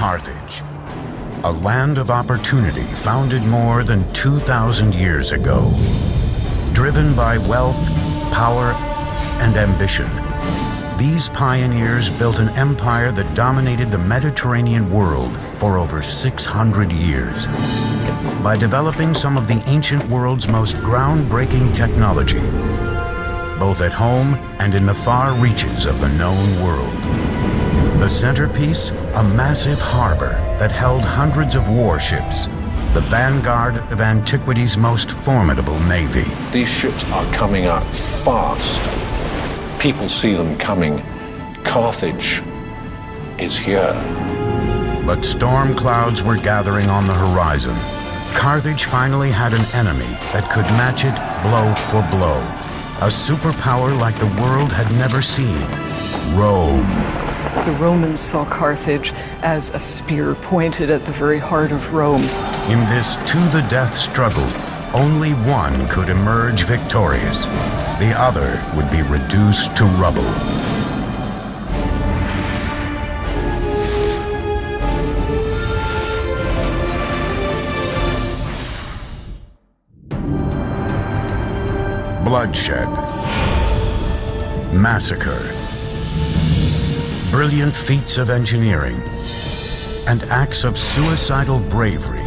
Carthage, a land of opportunity founded more than 2,000 years ago. Driven by wealth, power, and ambition, these pioneers built an empire that dominated the Mediterranean world for over 600 years. By developing some of the ancient world's most groundbreaking technology, both at home and in the far reaches of the known world. The centerpiece, a massive harbor that held hundreds of warships, the vanguard of antiquity's most formidable navy. These ships are coming up fast. People see them coming. Carthage is here. But storm clouds were gathering on the horizon. Carthage finally had an enemy that could match it blow for blow. A superpower like the world had never seen, Rome. The Romans saw Carthage as a spear pointed at the very heart of Rome. In this to-the-death struggle, only one could emerge victorious. The other would be reduced to rubble. Bloodshed, massacre, brilliant feats of engineering, and acts of suicidal bravery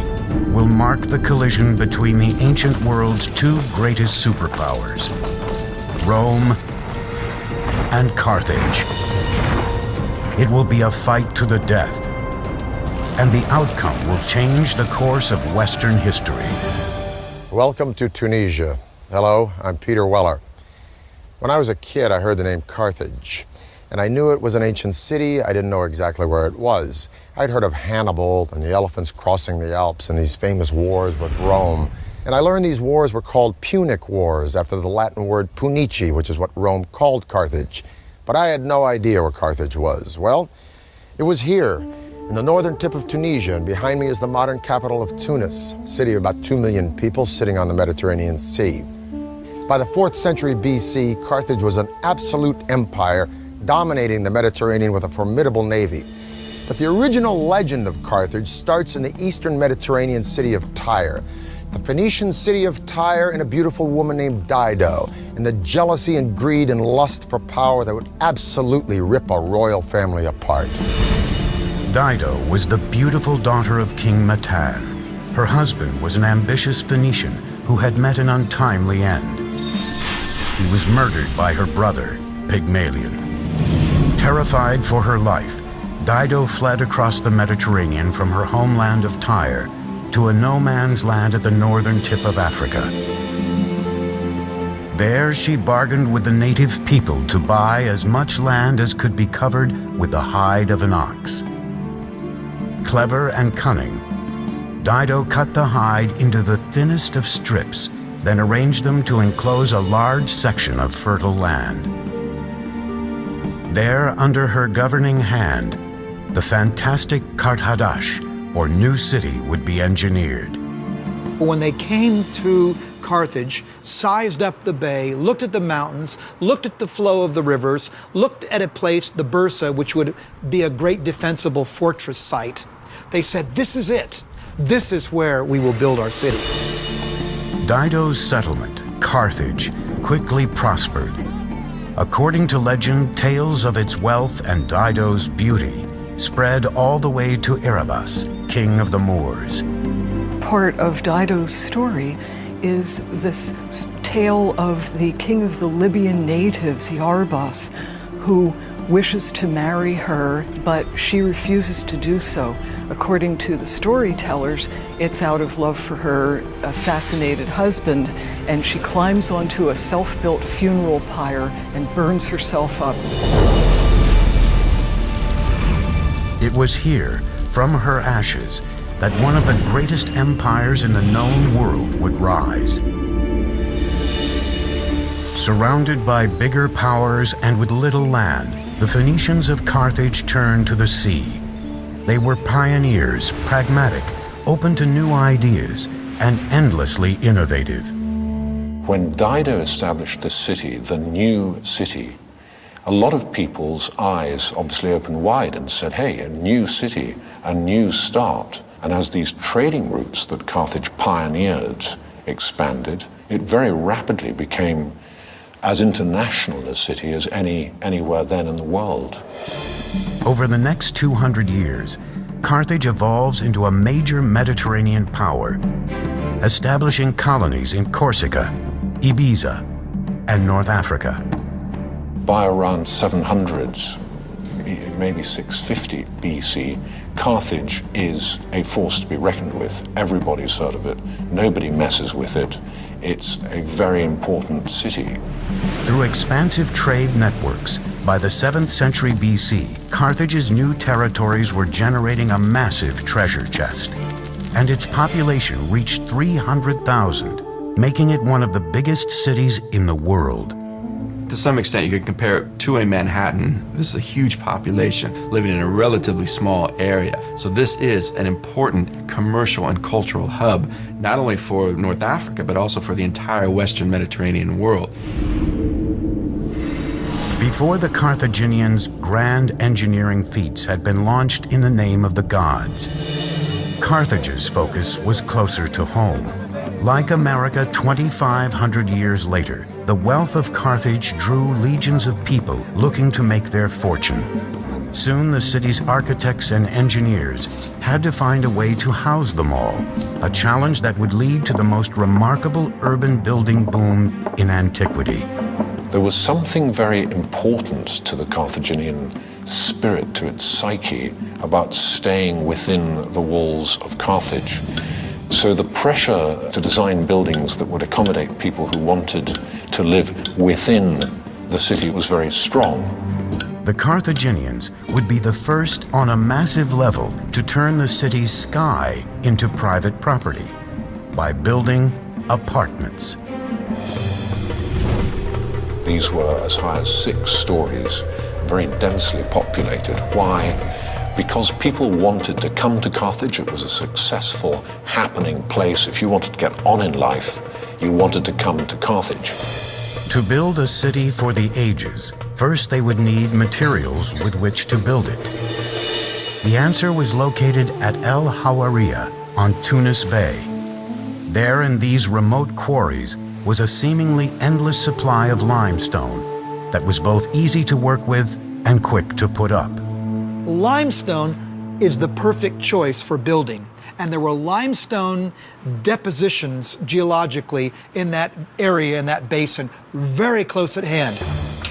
will mark the collision between the ancient world's two greatest superpowers, Rome and Carthage. It will be a fight to the death, and the outcome will change the course of Western history. Welcome to Tunisia. Hello, I'm Peter Weller. When I was a kid, I heard the name Carthage, and I knew it was an ancient city. I didn't know exactly where it was. I'd heard of Hannibal and the elephants crossing the Alps and these famous wars with Rome. And I learned these wars were called Punic Wars, after the Latin word punici, which is what Rome called Carthage. But I had no idea where Carthage was. Well, it was here, in the northern tip of Tunisia, and behind me is the modern capital of Tunis, a city of about 2 million people sitting on the Mediterranean Sea. By the 4th century BC, Carthage was an absolute empire, dominating the Mediterranean with a formidable navy. But the original legend of Carthage starts in the eastern Mediterranean city of Tyre. The Phoenician city of Tyre and a beautiful woman named Dido, and the jealousy and greed and lust for power that would absolutely rip a royal family apart. Dido was the beautiful daughter of King Matan. Her husband was an ambitious Phoenician who had met an untimely end. He was murdered by her brother, Pygmalion. Terrified for her life, Dido fled across the Mediterranean from her homeland of Tyre to a no-man's land at the northern tip of Africa. There she bargained with the native people to buy as much land as could be covered with the hide of an ox. Clever and cunning, Dido cut the hide into the thinnest of strips, then arranged them to enclose a large section of fertile land. There, under her governing hand, the fantastic Carthage, or new city, would be engineered. When they came to Carthage, sized up the bay, looked at the mountains, looked at the flow of the rivers, looked at a place, the Bursa, which would be a great defensible fortress site, they said, this is it. This is where we will build our city. Dido's settlement, Carthage, quickly prospered. According to legend, tales of its wealth and Dido's beauty spread all the way to Erebus, king of the Moors. Part of Dido's story is this tale of the king of the Libyan natives, Erebus, who wishes to marry her, but she refuses to do so. According to the storytellers, it's out of love for her assassinated husband, and she climbs onto a self-built funeral pyre and burns herself up. It was here, from her ashes, that one of the greatest empires in the known world would rise. Surrounded by bigger powers and with little land, the Phoenicians of Carthage turned to the sea. They were pioneers, pragmatic, open to new ideas, and endlessly innovative. When Dido established the city, the new city, a lot of people's eyes obviously opened wide and said, hey, a new city, a new start. And as these trading routes that Carthage pioneered expanded, it very rapidly became as international a city as anywhere then in the world. Over the next 200 years, Carthage evolves into a major Mediterranean power, establishing colonies in Corsica, Ibiza, and North Africa. By around 700, maybe 650 BC, Carthage is a force to be reckoned with. Everybody's heard of it. Nobody messes with it. It's a very important city. Through expansive trade networks, by the 7th century BC, Carthage's new territories were generating a massive treasure chest, and its population reached 300,000, making it one of the biggest cities in the world. To some extent, you could compare it to a Manhattan. This is a huge population living in a relatively small area. So this is an important commercial and cultural hub, not only for North Africa, but also for the entire Western Mediterranean world. Before the Carthaginians' grand engineering feats had been launched in the name of the gods, Carthage's focus was closer to home. Like America 2,500 years later, the wealth of Carthage drew legions of people looking to make their fortune. Soon the city's architects and engineers had to find a way to house them all, a challenge that would lead to the most remarkable urban building boom in antiquity. There was something very important to the Carthaginian spirit, to its psyche, about staying within the walls of Carthage. So the pressure to design buildings that would accommodate people who wanted to live within the city was very strong. The Carthaginians would be the first on a massive level to turn the city's sky into private property by building apartments. These were as high as 6 stories, very densely populated. Why? Because people wanted to come to Carthage. It was a successful, happening place. If you wanted to get on in life, you wanted to come to Carthage. To build a city for the ages, first they would need materials with which to build it. The answer was located at El Hawariya on Tunis Bay. There in these remote quarries was a seemingly endless supply of limestone that was both easy to work with and quick to put up. Limestone is the perfect choice for building, and there were limestone depositions geologically in that area, in that basin, very close at hand.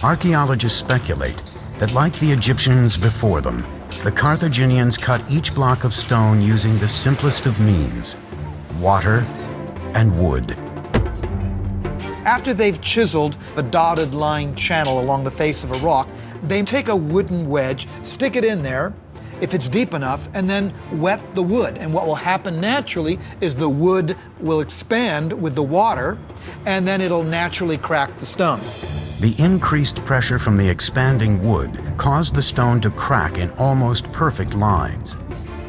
Archaeologists speculate that, like the Egyptians before them, the Carthaginians cut each block of stone using the simplest of means: water and wood. After they've chiseled a dotted line channel along the face of a rock, they take a wooden wedge, stick it in there, if it's deep enough, and then wet the wood. And what will happen naturally is the wood will expand with the water, and then it'll naturally crack the stone. The increased pressure from the expanding wood caused the stone to crack in almost perfect lines.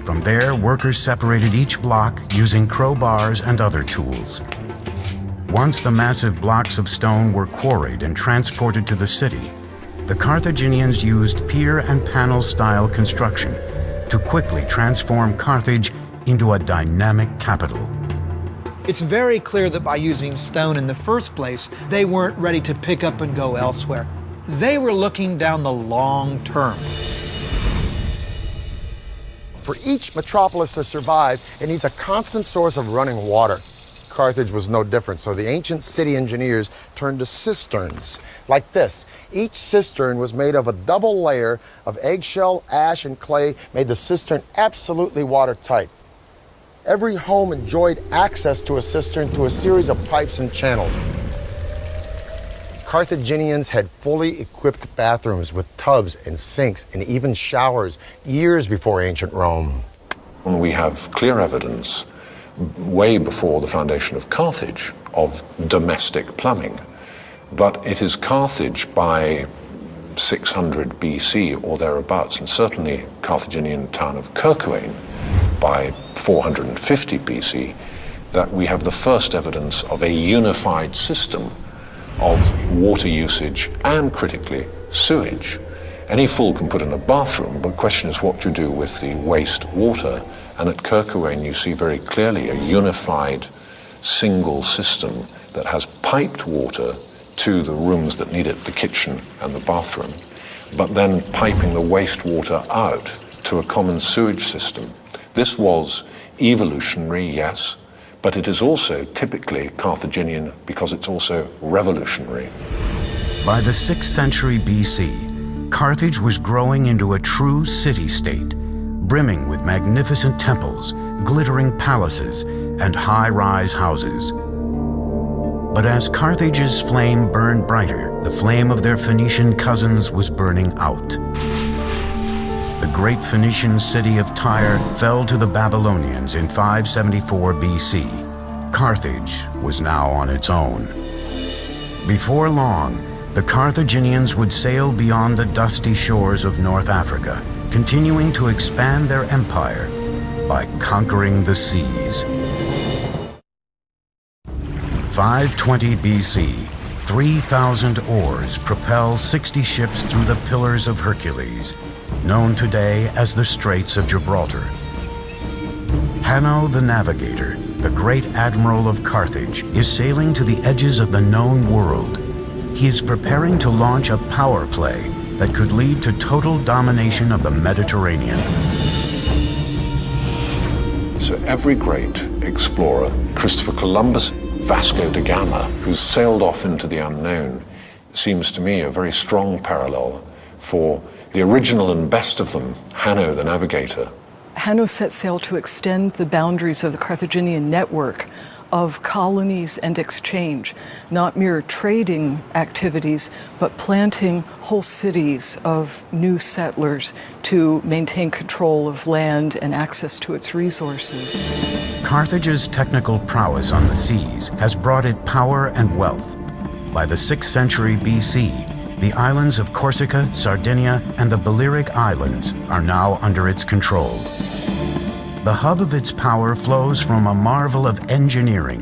From there, workers separated each block using crowbars and other tools. Once the massive blocks of stone were quarried and transported to the city, the Carthaginians used pier and panel style construction to quickly transform Carthage into a dynamic capital. It's very clear that by using stone in the first place, they weren't ready to pick up and go elsewhere. They were looking down the long term. For each metropolis to survive, it needs a constant source of running water. Carthage was no different, so the ancient city engineers turned to cisterns, like this. Each cistern was made of a double layer of eggshell, ash, and clay, made the cistern absolutely watertight. Every home enjoyed access to a cistern through a series of pipes and channels. Carthaginians had fully equipped bathrooms with tubs and sinks and even showers years before ancient Rome. We have clear evidence way before the foundation of Carthage of domestic plumbing. But it is Carthage by 600 BC or thereabouts, and certainly Carthaginian town of Kirkuane by 450 BC, that we have the first evidence of a unified system of water usage and, critically, sewage. Any fool can put in a bathroom, but the question is what you do with the waste water. And at Kerkouane you see very clearly a unified single system that has piped water to the rooms that need it, the kitchen and the bathroom, but then piping the wastewater out to a common sewage system. This was evolutionary, yes, but it is also typically Carthaginian because it's also revolutionary. By the 6th century BC, Carthage was growing into a true city-state, brimming with magnificent temples, glittering palaces, and high-rise houses. But as Carthage's flame burned brighter, the flame of their Phoenician cousins was burning out. The great Phoenician city of Tyre fell to the Babylonians in 574 BC. Carthage was now on its own. Before long, the Carthaginians would sail beyond the dusty shores of North Africa, continuing to expand their empire by conquering the seas. 520 BC, 3,000 oars propel 60 ships through the Pillars of Hercules, known today as the Straits of Gibraltar. Hanno the Navigator, the great admiral of Carthage, is sailing to the edges of the known world. He is preparing to launch a power play that could lead to total domination of the Mediterranean. So every great explorer, Christopher Columbus, Vasco da Gama, who's sailed off into the unknown, seems to me a very strong parallel for the original and best of them, Hanno the Navigator. Hanno set sail to extend the boundaries of the Carthaginian network of colonies and exchange, not mere trading activities, but planting whole cities of new settlers to maintain control of land and access to its resources. Carthage's technical prowess on the seas has brought it power and wealth. By the 6th century BC, the islands of Corsica, Sardinia, and the Balearic Islands are now under its control. The hub of its power flows from a marvel of engineering,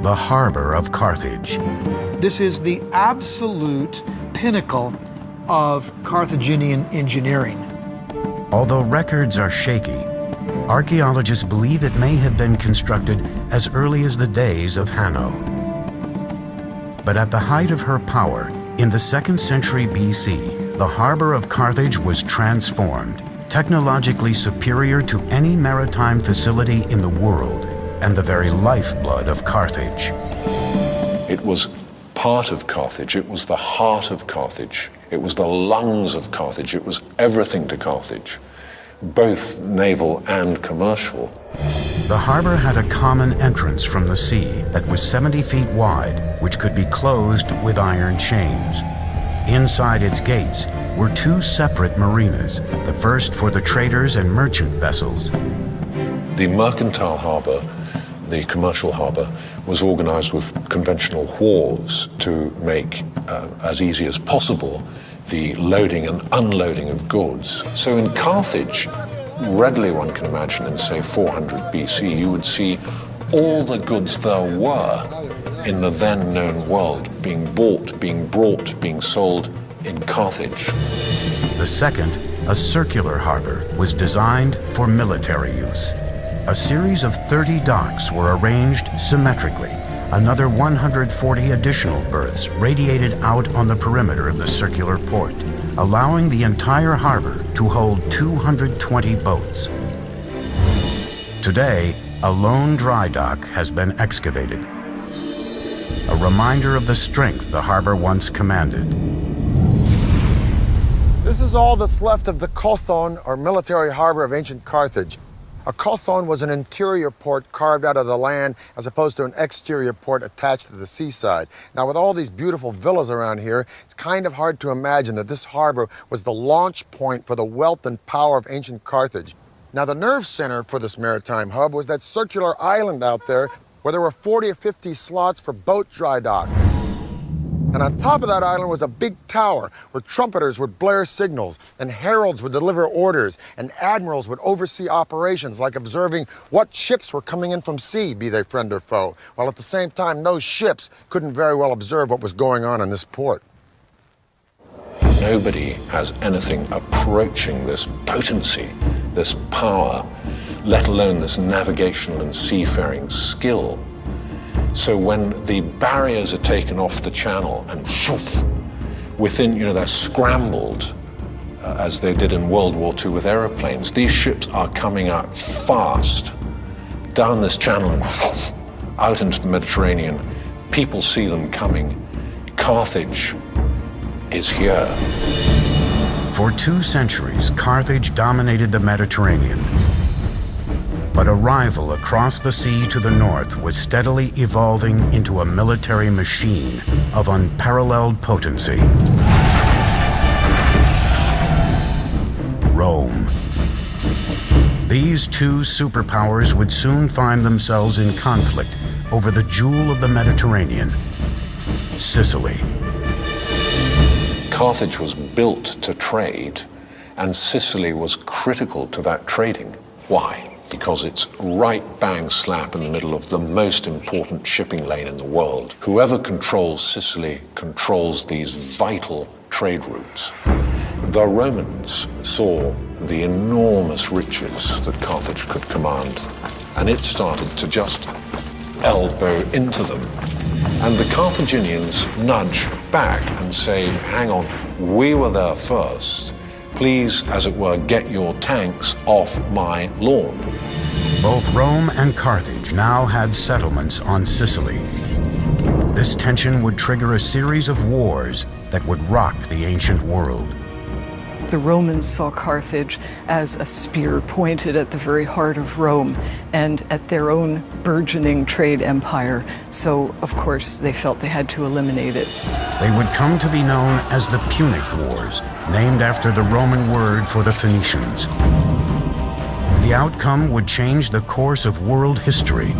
the harbor of Carthage. This is the absolute pinnacle of Carthaginian engineering. Although records are shaky, archaeologists believe it may have been constructed as early as the days of Hanno. But at the height of her power, in the 2nd century BC, the harbor of Carthage was transformed, technologically superior to any maritime facility in the world, and the very lifeblood of Carthage. It was part of Carthage, it was the heart of Carthage, it was the lungs of Carthage, it was everything to Carthage, both naval and commercial. The harbor had a common entrance from the sea that was 70 feet wide, which could be closed with iron chains. Inside its gates were 2 separate marinas, the first for the traders and merchant vessels. The mercantile harbor, the commercial harbor, was organized with conventional wharves to make as easy as possible the loading and unloading of goods. So in Carthage, readily one can imagine in, say, 400 BC, you would see all the goods there were in the then known world being bought, being brought, being sold in Carthage. The second, a circular harbor, was designed for military use. A series of 30 docks were arranged symmetrically. Another 140 additional berths radiated out on the perimeter of the circular port, allowing the entire harbor to hold 220 boats. Today, a lone dry dock has been excavated, a reminder of the strength the harbor once commanded. This is all that's left of the Kothon, or military harbor of ancient Carthage. A kothon was an interior port carved out of the land as opposed to an exterior port attached to the seaside. Now, with all these beautiful villas around here, it's kind of hard to imagine that this harbor was the launch point for the wealth and power of ancient Carthage. Now, the nerve center for this maritime hub was that circular island out there where there were 40 or 50 slots for boat dry dock. And on top of that island was a big tower where trumpeters would blare signals, and heralds would deliver orders, and admirals would oversee operations like observing what ships were coming in from sea, be they friend or foe, while at the same time those ships couldn't very well observe what was going on in this port. Nobody has anything approaching this potency, this power, let alone this navigational and seafaring skill. So when the barriers are taken off the channel and shoof, within, they're scrambled, as they did in World War II with aeroplanes. These ships are coming out fast down this channel and shoof, out into the Mediterranean. People see them coming. Carthage is here. For 2 centuries, Carthage dominated the Mediterranean. But a rival across the sea to the north was steadily evolving into a military machine of unparalleled potency. Rome. These 2 superpowers would soon find themselves in conflict over the jewel of the Mediterranean, Sicily. Carthage was built to trade, and Sicily was critical to that trading. Why? Because it's right bang slap in the middle of the most important shipping lane in the world. Whoever controls Sicily controls these vital trade routes. The Romans saw the enormous riches that Carthage could command, and it started to just elbow into them. And the Carthaginians nudge back and say, hang on, we were there first. Please, as it were, get your tanks off my lawn. Both Rome and Carthage now had settlements on Sicily. This tension would trigger a series of wars that would rock the ancient world. The Romans saw Carthage as a spear pointed at the very heart of Rome and at their own burgeoning trade empire. So, of course, they felt they had to eliminate it. They would come to be known as the Punic Wars, named after the Roman word for the Phoenicians. The outcome would change the course of world history,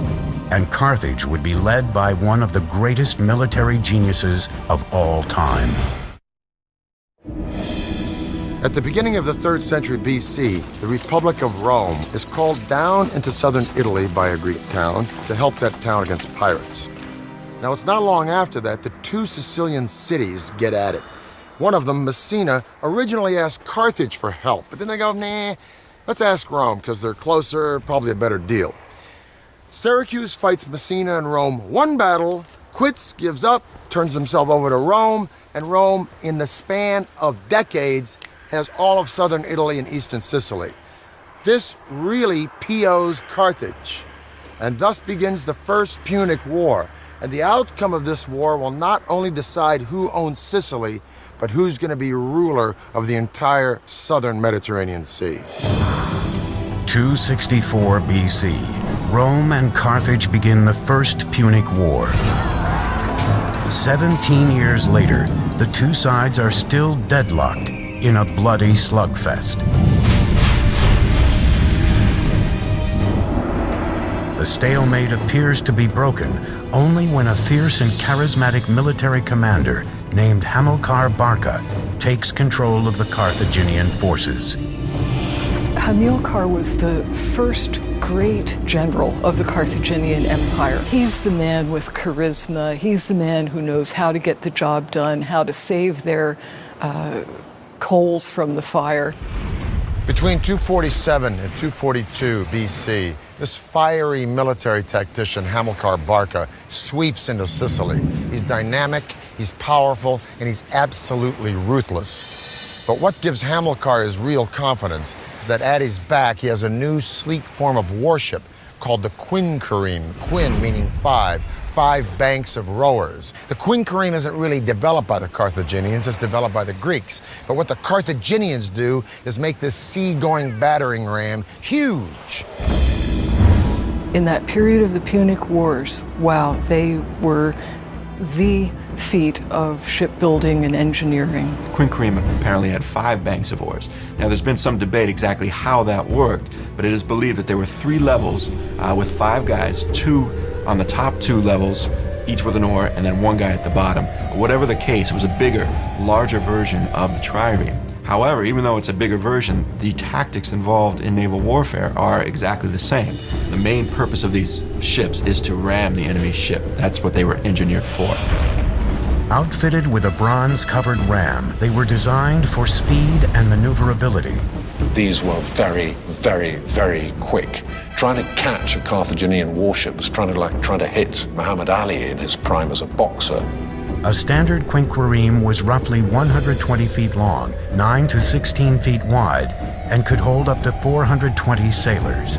and Carthage would be led by one of the greatest military geniuses of all time. At the beginning of the 3rd century BC, the Republic of Rome is called down into southern Italy by a Greek town to help that town against pirates. Now, it's not long after that the 2 Sicilian cities get at it. One of them, Messina, originally asked Carthage for help, but then they go, nah, let's ask Rome, because they're closer, probably a better deal. Syracuse fights Messina and Rome 1 battle, quits, gives up, turns himself over to Rome, and Rome, in the span of decades, has all of southern Italy and eastern Sicily. This really POs Carthage, and thus begins the First Punic War. And the outcome of this war will not only decide who owns Sicily, but who's going to be ruler of the entire southern Mediterranean Sea. 264 BC, Rome and Carthage begin the First Punic War. 17 years later, the 2 sides are still deadlocked in a bloody slugfest. The stalemate appears to be broken only when a fierce and charismatic military commander named Hamilcar Barca takes control of the Carthaginian forces. Hamilcar was the first great general of the Carthaginian Empire. He's the man with charisma. He's the man who knows how to get the job done, how to save their coals from the fire. Between 247 and 242 BC, this fiery military tactician, Hamilcar Barca, sweeps into Sicily. He's dynamic, he's powerful, and he's absolutely ruthless. But what gives Hamilcar his real confidence is that at his back he has a new sleek form of warship called the quinquereme, quin meaning 5 banks of rowers. The quinquereme isn't really developed by the Carthaginians, it's developed by the Greeks. But what the Carthaginians do is make this sea-going battering ram huge. In that period of the Punic Wars, wow, they were the feat of shipbuilding and engineering. Quinquereme apparently had 5 banks of oars. Now, there's been some debate exactly how that worked, but it is believed that there were 3 levels with 5 guys, 2 on the top 2 levels, each with an oar, and then one guy at the bottom. Whatever the case, it was a bigger, larger version of the trireme. However, even though it's a bigger version, the tactics involved in naval warfare are exactly the same. The main purpose of these ships is to ram the enemy ship. That's what they were engineered for. Outfitted with a bronze-covered ram, they were designed for speed and maneuverability. These were very, very, very quick. Trying to catch a Carthaginian warship was trying to hit Muhammad Ali in his prime as a boxer. A standard quinquereme was roughly 120 feet long, 9 to 16 feet wide, and could hold up to 420 sailors.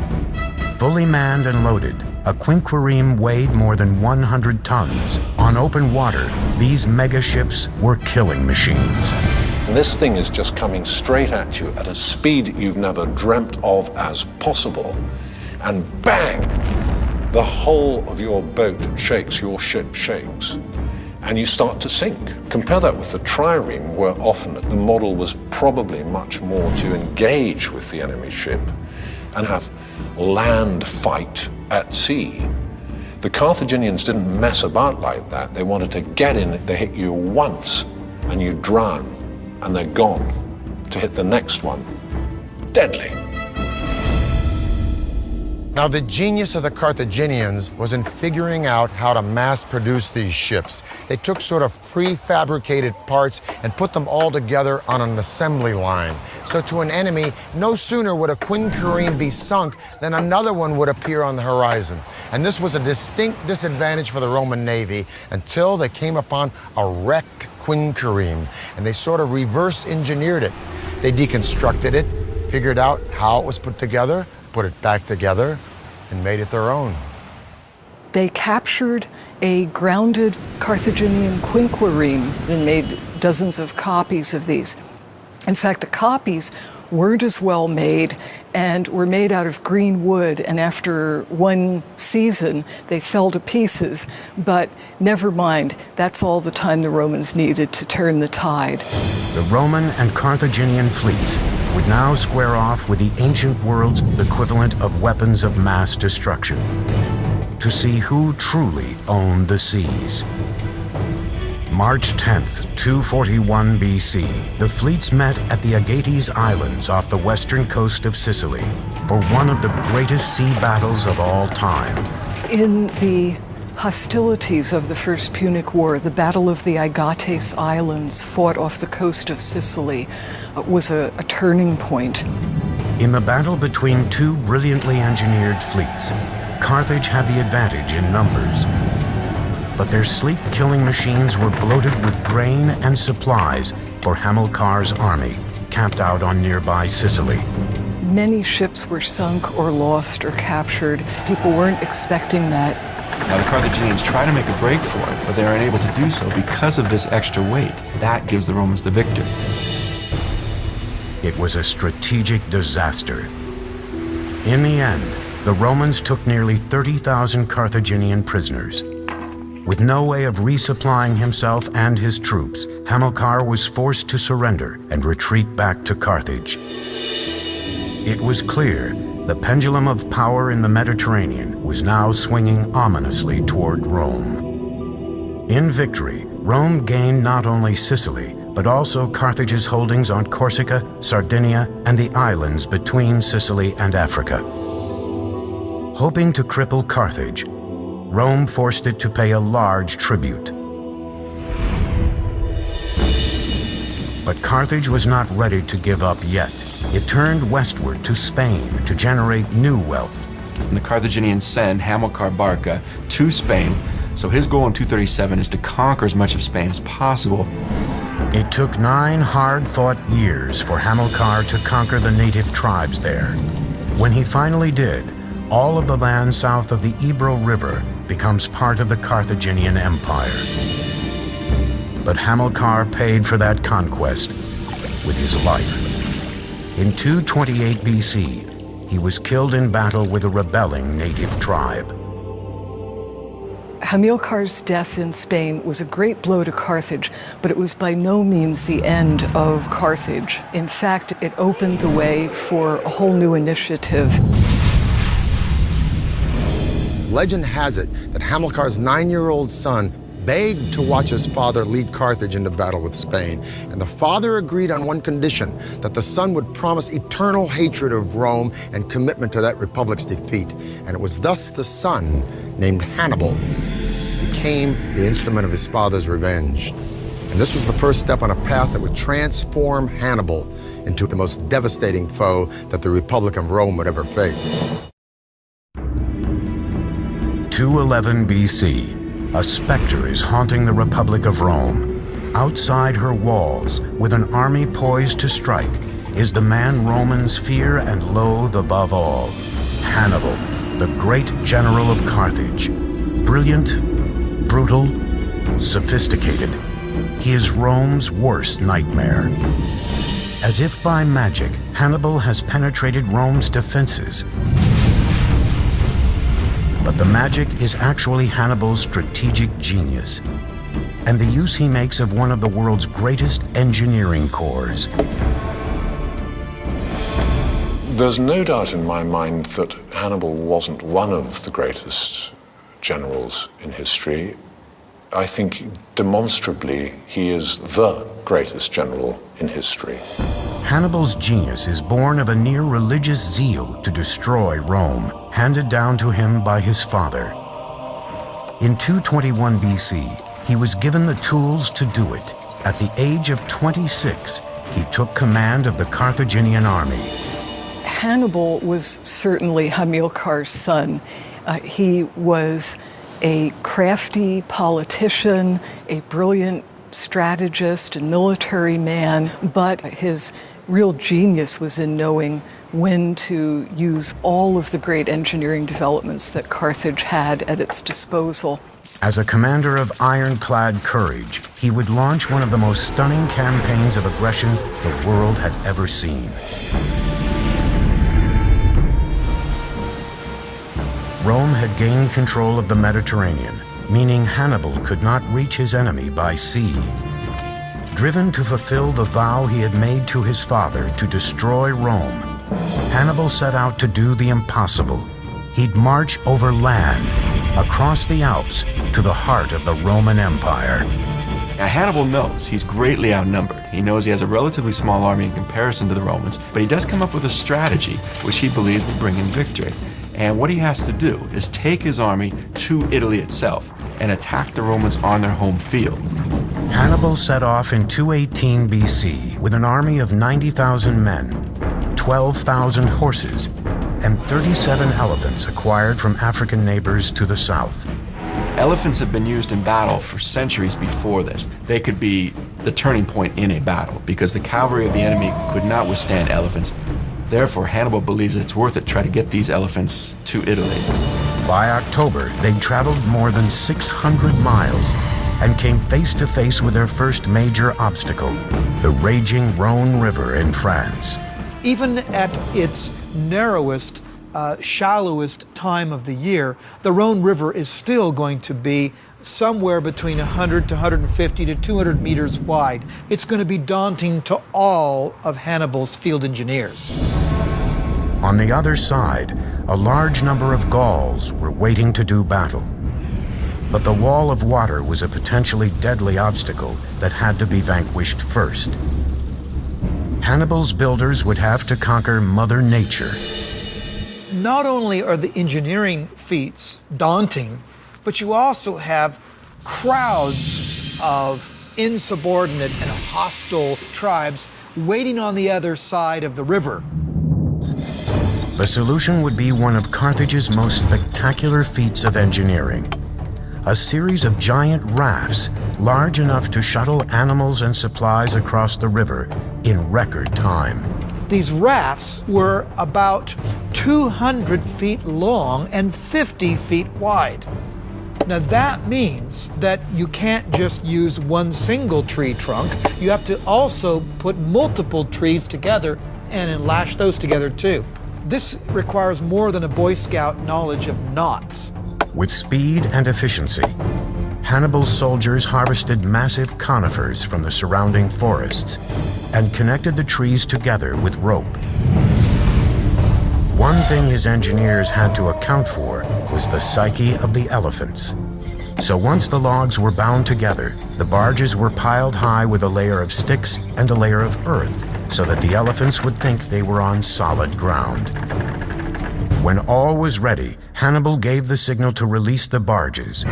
Fully manned and loaded, a quinquereme weighed more than 100 tons. On open water, these mega ships were killing machines. And this thing is just coming straight at you at a speed you've never dreamt of as possible. And bang! The whole of your boat shakes, your ship shakes, and you start to sink. Compare that with the trireme, where often the model was probably much more to engage with the enemy ship and have land fight at sea. The Carthaginians didn't mess about like that. They wanted to get in, they hit you once and you drown and they're gone. To hit the next one, deadly. Now, the genius of the Carthaginians was in figuring out how to mass produce these ships. They took sort of prefabricated parts and put them all together on an assembly line. So to an enemy, no sooner would a quinquereme be sunk than another one would appear on the horizon. And this was a distinct disadvantage for the Roman Navy until they came upon a wrecked quinquereme, and they sort of reverse engineered it. They deconstructed it, figured out how it was put together, put it back together, and made it their own. They captured a grounded Carthaginian quinquereme and made dozens of copies of these. In fact, the copies weren't as well made and were made out of green wood, and after one season they fell to pieces. But never mind, that's all the time the Romans needed to turn the tide. The Roman and Carthaginian fleets would now square off with the ancient world's equivalent of weapons of mass destruction to see who truly owned the seas. March 10th, 241 BC, the fleets met at the Agates Islands off the western coast of Sicily for one of the greatest sea battles of all time. In the hostilities of the First Punic War, the Battle of the Agates Islands, fought off the coast of Sicily, was a turning point. In the battle between two brilliantly engineered fleets, Carthage had the advantage in numbers. But their sleek killing machines were bloated with grain and supplies for Hamilcar's army, camped out on nearby Sicily. Many ships were sunk or lost or captured. People weren't expecting that. Now, the Carthaginians try to make a break for it, but they are unable to do so because of this extra weight. That gives the Romans the victory. It was a strategic disaster. In the end, the Romans took nearly 30,000 Carthaginian prisoners. With no way of resupplying himself and his troops, Hamilcar was forced to surrender and retreat back to Carthage. It was clear the pendulum of power in the Mediterranean was now swinging ominously toward Rome. In victory, Rome gained not only Sicily, but also Carthage's holdings on Corsica, Sardinia, and the islands between Sicily and Africa. Hoping to cripple Carthage, Rome forced it to pay a large tribute. But Carthage was not ready to give up yet. It turned westward to Spain to generate new wealth. And the Carthaginians send Hamilcar Barca to Spain, so his goal in 237 is to conquer as much of Spain as possible. It took 9 hard-fought years for Hamilcar to conquer the native tribes there. When he finally did, all of the land south of the Ebro River becomes part of the Carthaginian Empire. But Hamilcar paid for that conquest with his life. In 228 BC, he was killed in battle with a rebelling native tribe. Hamilcar's death in Spain was a great blow to Carthage, but it was by no means the end of Carthage. In fact, it opened the way for a whole new initiative. Legend has it that Hamilcar's 9-year-old son begged to watch his father lead Carthage into battle with Spain, and the father agreed on one condition, that the son would promise eternal hatred of Rome and commitment to that republic's defeat. And it was thus the son, named Hannibal, became the instrument of his father's revenge. And this was the first step on a path that would transform Hannibal into the most devastating foe that the Republic of Rome would ever face. 211 BC. A specter is haunting the Republic of Rome. Outside her walls, with an army poised to strike, is the man Romans fear and loathe above all, Hannibal, the great general of Carthage. Brilliant, brutal, sophisticated, he is Rome's worst nightmare. As if by magic, Hannibal has penetrated Rome's defenses. But the magic is actually Hannibal's strategic genius, and the use he makes of one of the world's greatest engineering corps. There's no doubt in my mind that Hannibal wasn't one of the greatest generals in history. I think demonstrably he is the greatest general in history. Hannibal's genius is born of a near religious zeal to destroy Rome, handed down to him by his father. In 221 BC, he was given the tools to do it. At the age of 26, he took command of the Carthaginian army. Hannibal was certainly Hamilcar's son. He was a crafty politician, a brilliant strategist and military man, but his real genius was in knowing when to use all of the great engineering developments that Carthage had at its disposal. As a commander of ironclad courage, he would launch one of the most stunning campaigns of aggression the world had ever seen. Rome had gained control of the Mediterranean, meaning Hannibal could not reach his enemy by sea. Driven to fulfill the vow he had made to his father to destroy Rome, Hannibal set out to do the impossible. He'd march over land, across the Alps, to the heart of the Roman Empire. Now, Hannibal knows he's greatly outnumbered. He knows he has a relatively small army in comparison to the Romans, but he does come up with a strategy which he believes will bring him victory. And what he has to do is take his army to Italy itself and attack the Romans on their home field. Hannibal set off in 218 BC with an army of 90,000 men, 12,000 horses, and 37 elephants acquired from African neighbors to the south. Elephants have been used in battle for centuries before this. They could be the turning point in a battle because the cavalry of the enemy could not withstand elephants. Therefore, Hannibal believes it's worth it to try to get these elephants to Italy. By October, they'd traveled more than 600 miles and came face to face with their first major obstacle, the raging Rhone River in France. Even at its narrowest, shallowest time of the year, the Rhone River is still going to be somewhere between 100 to 150 to 200 meters wide. It's going to be daunting to all of Hannibal's field engineers. On the other side, a large number of Gauls were waiting to do battle. But the wall of water was a potentially deadly obstacle that had to be vanquished first. Hannibal's builders would have to conquer Mother Nature. Not only are the engineering feats daunting, but you also have crowds of insubordinate and hostile tribes waiting on the other side of the river. The solution would be one of Carthage's most spectacular feats of engineering. A series of giant rafts large enough to shuttle animals and supplies across the river in record time. These rafts were about 200 feet long and 50 feet wide. Now that means that you can't just use one single tree trunk. You have to also put multiple trees together and then lash those together too. This requires more than a Boy Scout knowledge of knots. With speed and efficiency, Hannibal's soldiers harvested massive conifers from the surrounding forests and connected the trees together with rope. One thing his engineers had to account for was the psyche of the elephants. So once the logs were bound together, the barges were piled high with a layer of sticks and a layer of earth, so that the elephants would think they were on solid ground. When all was ready, Hannibal gave the signal to release the barges.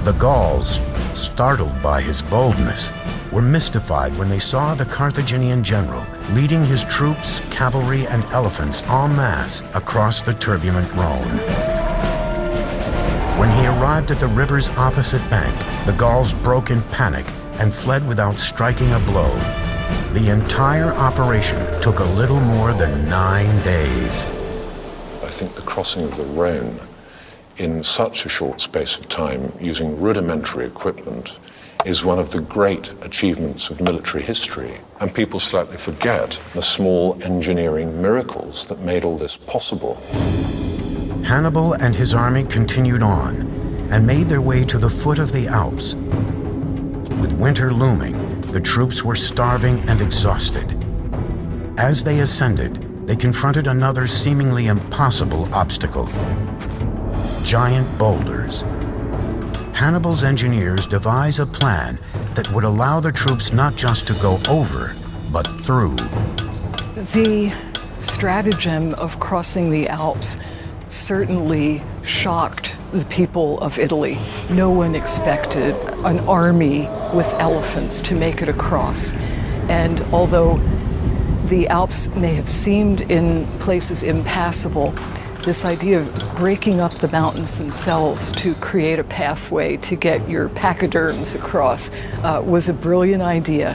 The Gauls, startled by his boldness, were mystified when they saw the Carthaginian general leading his troops, cavalry, and elephants en masse across the turbulent Rhone. When he arrived at the river's opposite bank, the Gauls broke in panic and fled without striking a blow. The entire operation took a little more than 9 days. I think the crossing of the Rhone in such a short space of time using rudimentary equipment is one of the great achievements of military history. And people slightly forget the small engineering miracles that made all this possible. Hannibal and his army continued on and made their way to the foot of the Alps. With winter looming, the troops were starving and exhausted. As they ascended, they confronted another seemingly impossible obstacle: giant boulders. Hannibal's engineers devise a plan that would allow the troops not just to go over, but through. The stratagem of crossing the Alps certainly shocked the people of Italy. No one expected an army with elephants to make it across. And although the Alps may have seemed in places impassable, this idea of breaking up the mountains themselves to create a pathway to get your pachyderms across was a brilliant idea.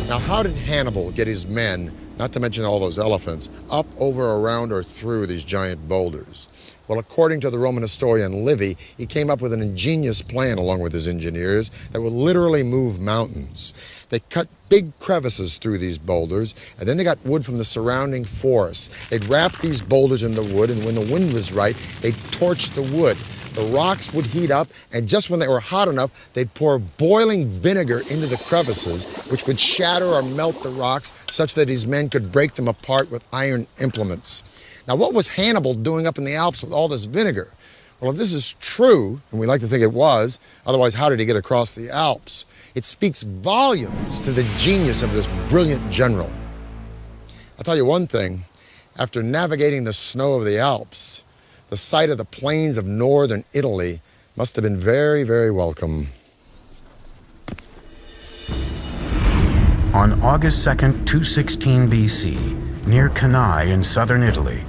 Now, how did Hannibal get his men, not to mention all those elephants, up, over, around, or through these giant boulders? Well, according to the Roman historian Livy, he came up with an ingenious plan along with his engineers that would literally move mountains. They cut big crevices through these boulders, and then they got wood from the surrounding forest. They'd wrap these boulders in the wood, and when the wind was right, they'd torch the wood. The rocks would heat up, and just when they were hot enough, they'd pour boiling vinegar into the crevices, which would shatter or melt the rocks such that his men could break them apart with iron implements. Now, what was Hannibal doing up in the Alps with all this vinegar? Well, if this is true, and we like to think it was, otherwise how did he get across the Alps? It speaks volumes to the genius of this brilliant general. I'll tell you one thing, after navigating the snow of the Alps, the sight of the plains of northern Italy must have been very, very welcome. On August 2nd, 216 BC, near Cannae in southern Italy,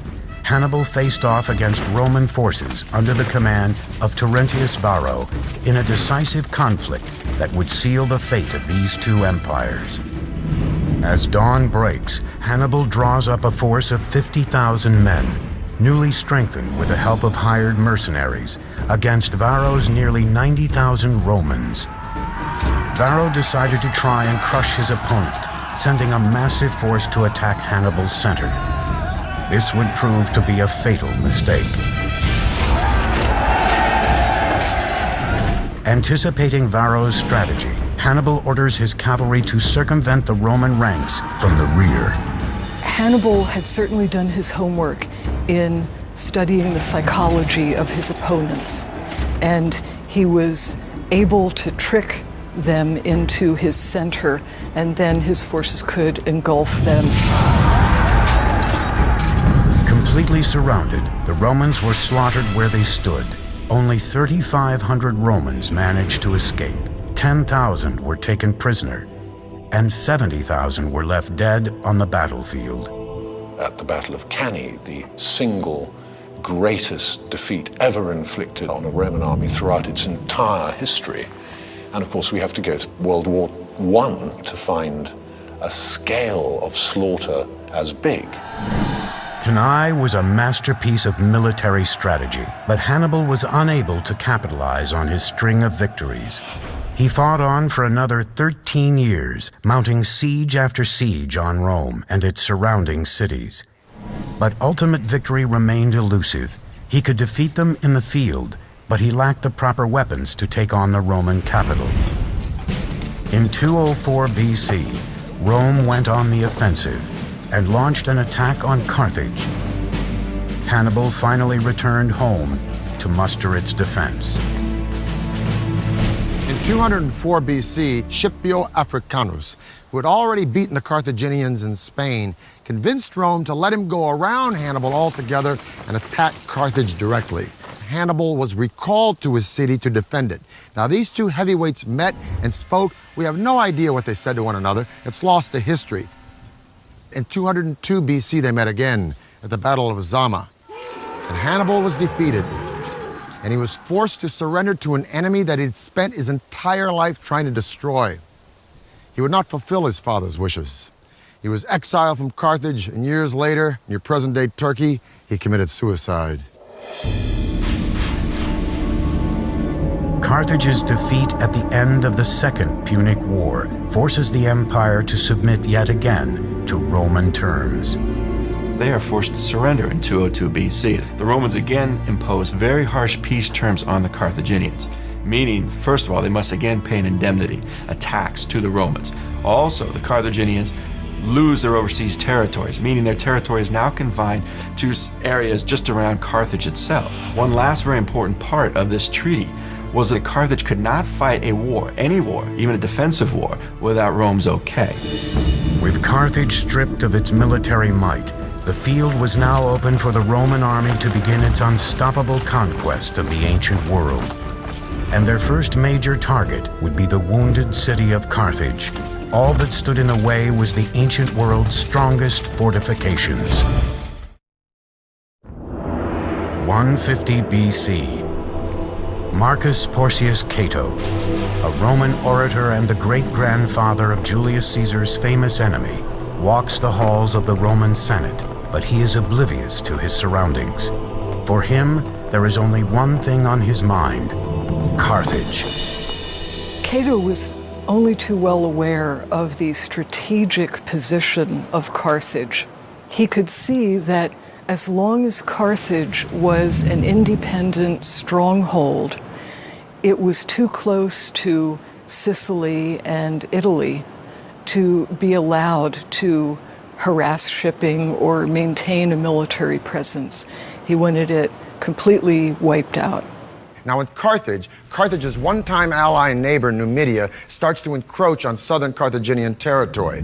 Hannibal faced off against Roman forces under the command of Terentius Varro in a decisive conflict that would seal the fate of these two empires. As dawn breaks, Hannibal draws up a force of 50,000 men, newly strengthened with the help of hired mercenaries, against Varro's nearly 90,000 Romans. Varro decided to try and crush his opponent, sending a massive force to attack Hannibal's center. This would prove to be a fatal mistake. Anticipating Varro's strategy, Hannibal orders his cavalry to circumvent the Roman ranks from the rear. Hannibal had certainly done his homework in studying the psychology of his opponents, and he was able to trick them into his center, and then his forces could engulf them. Completely surrounded, the Romans were slaughtered where they stood. Only 3,500 Romans managed to escape. 10,000 were taken prisoner, and 70,000 were left dead on the battlefield. At the Battle of Cannae, the single greatest defeat ever inflicted on a Roman army throughout its entire history. And of course, we have to go to World War I to find a scale of slaughter as big. Cannae was a masterpiece of military strategy, but Hannibal was unable to capitalize on his string of victories. He fought on for another 13 years, mounting siege after siege on Rome and its surrounding cities. But ultimate victory remained elusive. He could defeat them in the field, but he lacked the proper weapons to take on the Roman capital. In 204 BC, Rome went on the offensive and launched an attack on Carthage. Hannibal finally returned home to muster its defense. In 204 BC, Scipio Africanus, who had already beaten the Carthaginians in Spain, convinced Rome to let him go around Hannibal altogether and attack Carthage directly. Hannibal was recalled to his city to defend it. Now, these two heavyweights met and spoke. We have no idea what they said to one another. It's lost to history. In 202 BC, they met again at the Battle of Zama. And Hannibal was defeated, and he was forced to surrender to an enemy that he'd spent his entire life trying to destroy. He would not fulfill his father's wishes. He was exiled from Carthage, and years later, near present-day Turkey, he committed suicide. Carthage's defeat at the end of the Second Punic War forces the empire to submit yet again to Roman terms. They are forced to surrender in 202 BC. The Romans again impose very harsh peace terms on the Carthaginians, meaning, first of all, they must again pay an indemnity, a tax to the Romans. Also, the Carthaginians lose their overseas territories, meaning their territory is now confined to areas just around Carthage itself. One last very important part of this treaty was that Carthage could not fight a war, any war, even a defensive war, without Rome's okay. With Carthage stripped of its military might, the field was now open for the Roman army to begin its unstoppable conquest of the ancient world. And their first major target would be the wounded city of Carthage. All that stood in the way was the ancient world's strongest fortifications. 150 BC. Marcus Porcius Cato, a Roman orator and the great-grandfather of Julius Caesar's famous enemy, walks the halls of the Roman Senate, but he is oblivious to his surroundings. For him, there is only one thing on his mind: Carthage. Cato was only too well aware of the strategic position of Carthage. He could see that as long as Carthage was an independent stronghold, it was too close to Sicily and Italy to be allowed to harass shipping or maintain a military presence. He wanted it completely wiped out. Now in Carthage, Carthage's one-time ally and neighbor, Numidia, starts to encroach on southern Carthaginian territory.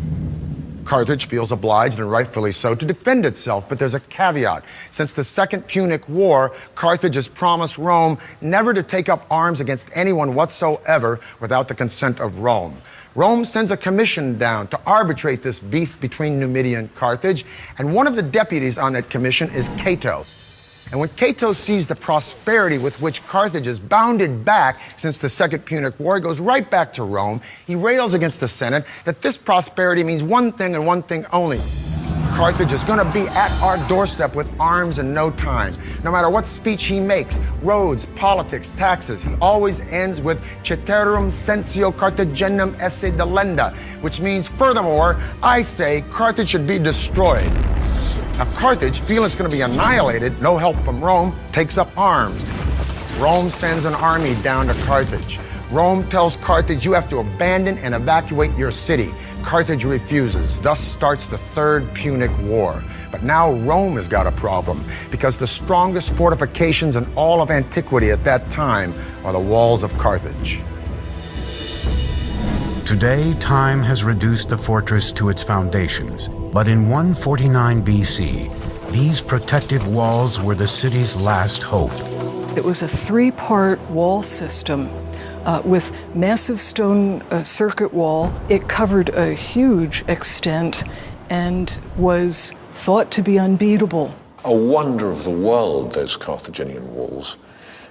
Carthage feels obliged, and rightfully so, to defend itself, but there's a caveat. Since the Second Punic War, Carthage has promised Rome never to take up arms against anyone whatsoever without the consent of Rome. Rome sends a commission down to arbitrate this beef between Numidia and Carthage, and one of the deputies on that commission is Cato. And when Cato sees the prosperity with which Carthage has bounded back since the Second Punic War, he goes right back to Rome. He rails against the Senate that this prosperity means one thing and one thing only: Carthage is going to be at our doorstep with arms in no time. No matter what speech he makes, roads, politics, taxes, he always ends with ceterum censeo Carthaginem esse delenda, which means, furthermore, I say Carthage should be destroyed. Now, Carthage, feeling it's going to be annihilated, no help from Rome, takes up arms. Rome sends an army down to Carthage. Rome tells Carthage, you have to abandon and evacuate your city. Carthage refuses. Thus starts the Third Punic War. But now Rome has got a problem, because the strongest fortifications in all of antiquity at that time are the walls of Carthage. Today, time has reduced the fortress to its foundations, but in 149 BC, these protective walls were the city's last hope. It was a three-part wall system with massive stone circuit wall. It covered a huge extent and was thought to be unbeatable. A wonder of the world, those Carthaginian walls,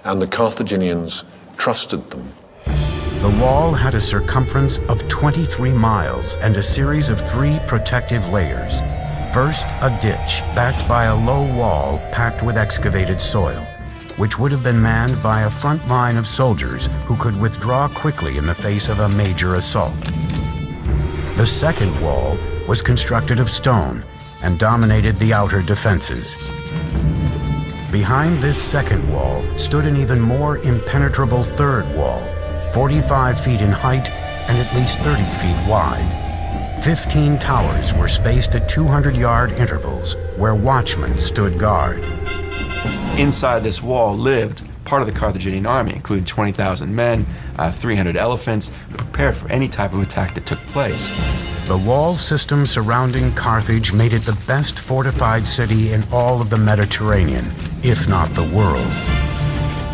and the Carthaginians trusted them. The wall had a circumference of 23 miles and a series of 3 protective layers. First, a ditch backed by a low wall packed with excavated soil, which would have been manned by a front line of soldiers who could withdraw quickly in the face of a major assault. The second wall was constructed of stone and dominated the outer defenses. Behind this second wall stood an even more impenetrable third wall, 45 feet in height and at least 30 feet wide. 15 towers were spaced at 200-yard intervals where watchmen stood guard. Inside this wall lived part of the Carthaginian army, including 20,000 men, 300 elephants, prepared for any type of attack that took place. The wall system surrounding Carthage made it the best fortified city in all of the Mediterranean, if not the world.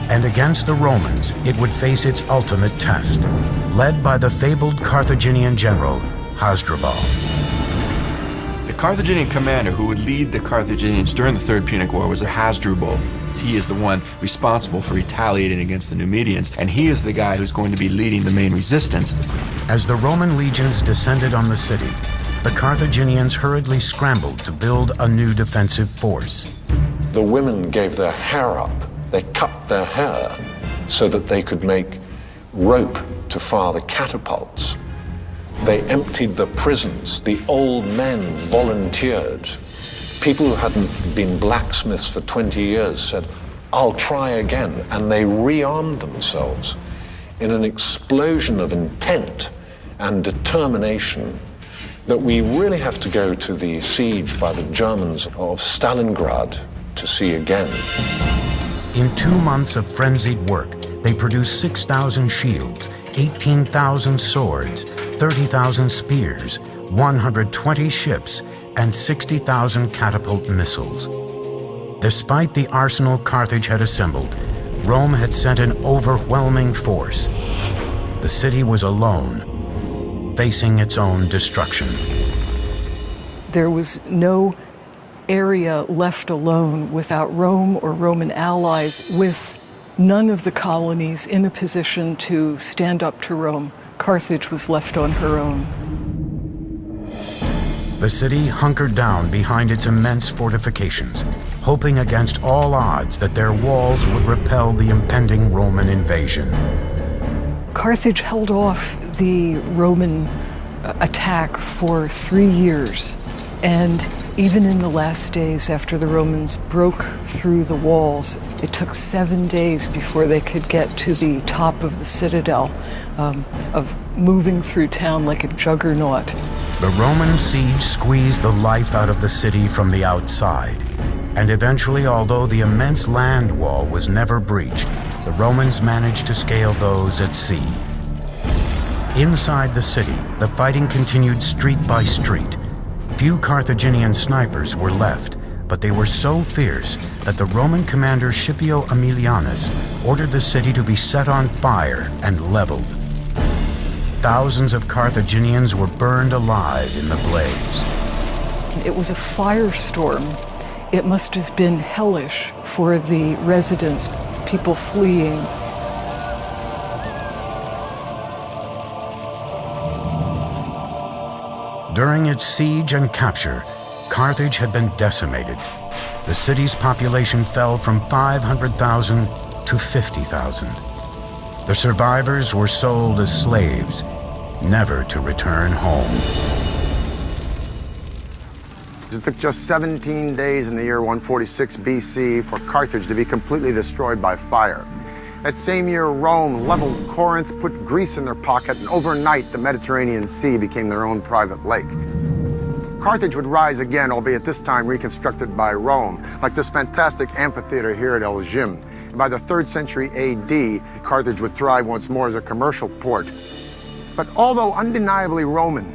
And against the Romans, it would face its ultimate test, led by the fabled Carthaginian general, Hasdrubal. The Carthaginian commander who would lead the Carthaginians during the Third Punic War was Hasdrubal. He is the one responsible for retaliating against the Numidians, and he is the guy who's going to be leading the main resistance. As the Roman legions descended on the city, the Carthaginians hurriedly scrambled to build a new defensive force. The women gave their hair up. They cut their hair so that they could make rope to fire the catapults. They emptied the prisons. The old men volunteered. People who hadn't been blacksmiths for 20 years said, "I'll try again," and they rearmed themselves in an explosion of intent and determination that we really have to go to the siege by the Germans of Stalingrad to see again. In 2 months of frenzied work, they produced 6,000 shields, 18,000 swords, 30,000 spears, 120 ships, and 60,000 catapult missiles. Despite the arsenal Carthage had assembled, Rome had sent an overwhelming force. The city was alone, facing its own destruction. There was no area left alone without Rome or Roman allies, with none of the colonies in a position to stand up to Rome. Carthage was left on her own. The city hunkered down behind its immense fortifications, hoping against all odds that their walls would repel the impending Roman invasion. Carthage held off the Roman attack for 3 years, and even in the last days after the Romans broke through the walls, it took 7 days before they could get to the top of the citadel, of moving through town like a juggernaut. The Roman siege squeezed the life out of the city from the outside, and eventually, although the immense land wall was never breached, the Romans managed to scale those at sea. Inside the city, the fighting continued street by street. Few Carthaginian snipers were left, but they were so fierce that the Roman commander Scipio Aemilianus ordered the city to be set on fire and leveled. Thousands of Carthaginians were burned alive in the blaze. It was a firestorm. It must have been hellish for the residents, people fleeing. During its siege and capture, Carthage had been decimated. The city's population fell from 500,000 to 50,000. The survivors were sold as slaves, never to return home. It took just 17 days in the year 146 BC for Carthage to be completely destroyed by fire. That same year, Rome leveled Corinth, put Greece in their pocket, and overnight the Mediterranean Sea became their own private lake. Carthage would rise again, albeit this time reconstructed by Rome, like this fantastic amphitheater here at El Jim. And by the 3rd century AD, Carthage would thrive once more as a commercial port. But although undeniably Roman,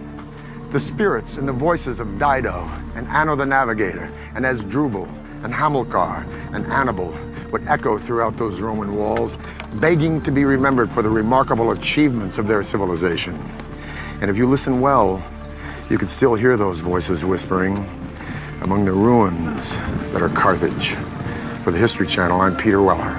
the spirits and the voices of Dido and Anno the Navigator and Hasdrubal and Hamilcar and Hannibal would echo throughout those Roman walls, begging to be remembered for the remarkable achievements of their civilization. And if you listen well, you can still hear those voices whispering among the ruins that are Carthage. For the History Channel, I'm Peter Weller.